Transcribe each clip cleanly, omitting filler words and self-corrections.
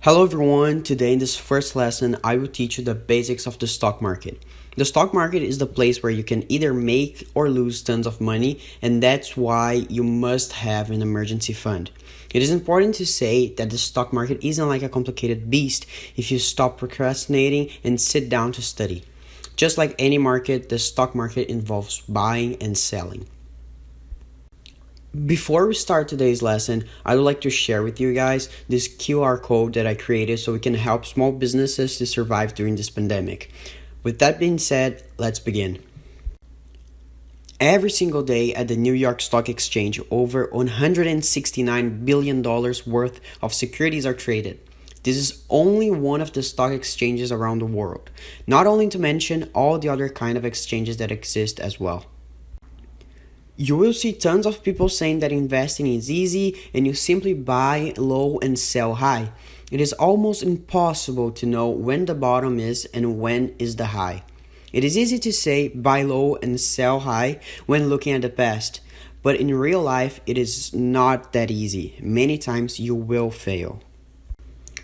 Hello everyone, today in this first lesson I will teach you the basics of the stock market. The stock market is the place where you can either make or lose tons of money, and that's why you must have an emergency fund. It is important to say that the stock market isn't like a complicated beast if you stop procrastinating and sit down to study. Just like any market, the stock market involves buying and selling. Before we start today's lesson, I would like to share with you guys this QR code that I created so we can help small businesses to survive during this pandemic. With that being said, let's begin. Every single day at the New York Stock Exchange, over $169 billion worth of securities are traded. This is only one of the stock exchanges around the world, not only to mention all the other kind of exchanges that exist as well. You will see tons of people saying that investing is easy and you simply buy low and sell high. It is almost impossible to know when the bottom is and when is the high. It is easy to say buy low and sell high when looking at the past, but in real life it is not that easy. Many times you will fail.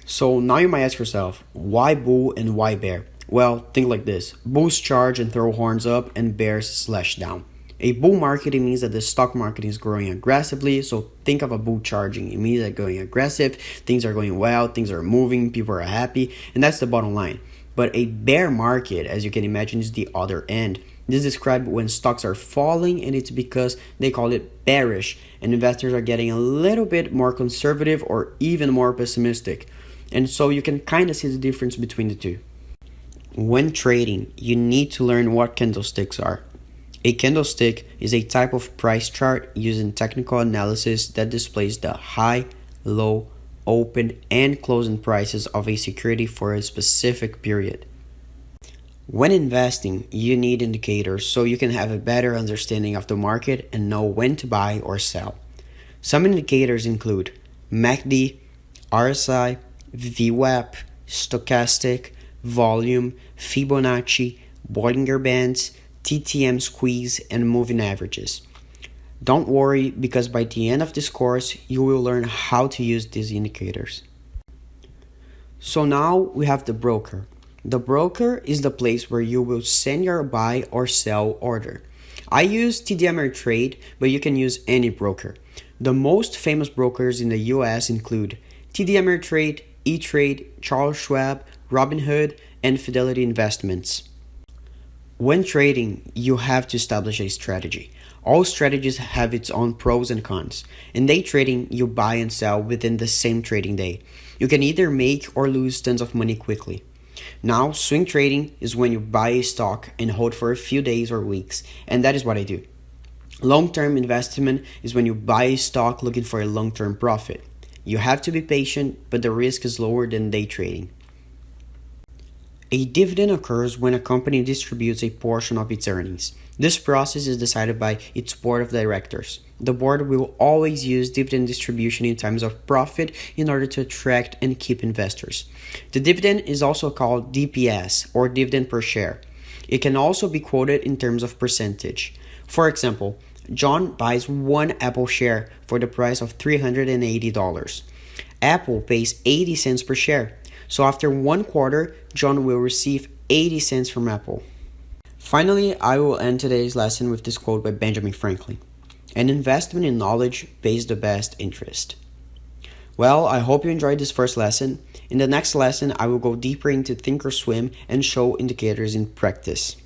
So now you might ask yourself, why bull and why bear? Well, think like this. Bulls charge and throw horns up and bears slash down. A bull market, it means that the stock market is growing aggressively. So think of a bull charging. It means that going aggressive, things are going well, things are moving, people are happy, and that's the bottom line. But a bear market, as you can imagine, is the other end. This is described when stocks are falling, and it's because they call it bearish, and investors are getting a little bit more conservative or even more pessimistic. And so you can kind of see the difference between the two. When trading, you need to learn what candlesticks are. A candlestick is a type of price chart using technical analysis that displays the high, low, open, and closing prices of a security for a specific period. When investing, you need indicators so you can have a better understanding of the market and know when to buy or sell. Some indicators include MACD, RSI, VWAP, stochastic, volume, Fibonacci, Bollinger Bands, TTM squeeze, and moving averages. Don't worry, because by the end of this course, you will learn how to use these indicators. So now we have the broker. The broker is the place where you will send your buy or sell order. I use TD Ameritrade, but you can use any broker. The most famous brokers in the US include TD Ameritrade, E-Trade, Charles Schwab, Robinhood, and Fidelity Investments. When trading, you have to establish a strategy. All strategies have its own pros and cons. In day trading, you buy and sell within the same trading day. You can either make or lose tons of money quickly. Now, swing trading is when you buy a stock and hold for a few days or weeks, and that is what I do. Long-term investment is when you buy a stock looking for a long-term profit. You have to be patient, but the risk is lower than day trading. A dividend occurs when a company distributes a portion of its earnings. This process is decided by its board of directors. The board will always use dividend distribution in times of profit in order to attract and keep investors. The dividend is also called DPS, or dividend per share. It can also be quoted in terms of percentage. For example, John buys one Apple share for the price of $380. Apple pays 80 cents per share. So after 1 quarter, John will receive 80 cents from Apple. Finally, I will end today's lesson with this quote by Benjamin Franklin. An investment in knowledge pays the best interest. Well, I hope you enjoyed this first lesson. In the next lesson, I will go deeper into Think or Swim and show indicators in practice.